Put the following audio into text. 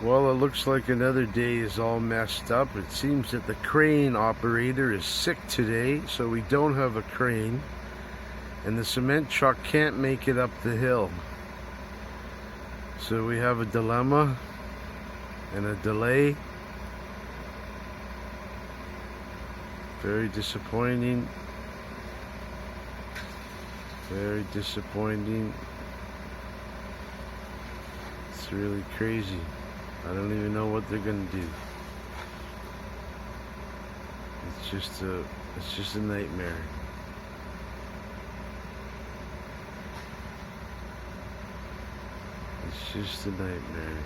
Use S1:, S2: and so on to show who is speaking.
S1: Well, it looks like another day is all messed up. It seems that the crane operator is sick today, so we don't have a crane. And the cement truck can't make it up the hill. So we have a dilemma and a delay. Very disappointing. Very disappointing. It's really crazy. I don't even know what they're gonna do. It's just a nightmare. It's just a nightmare.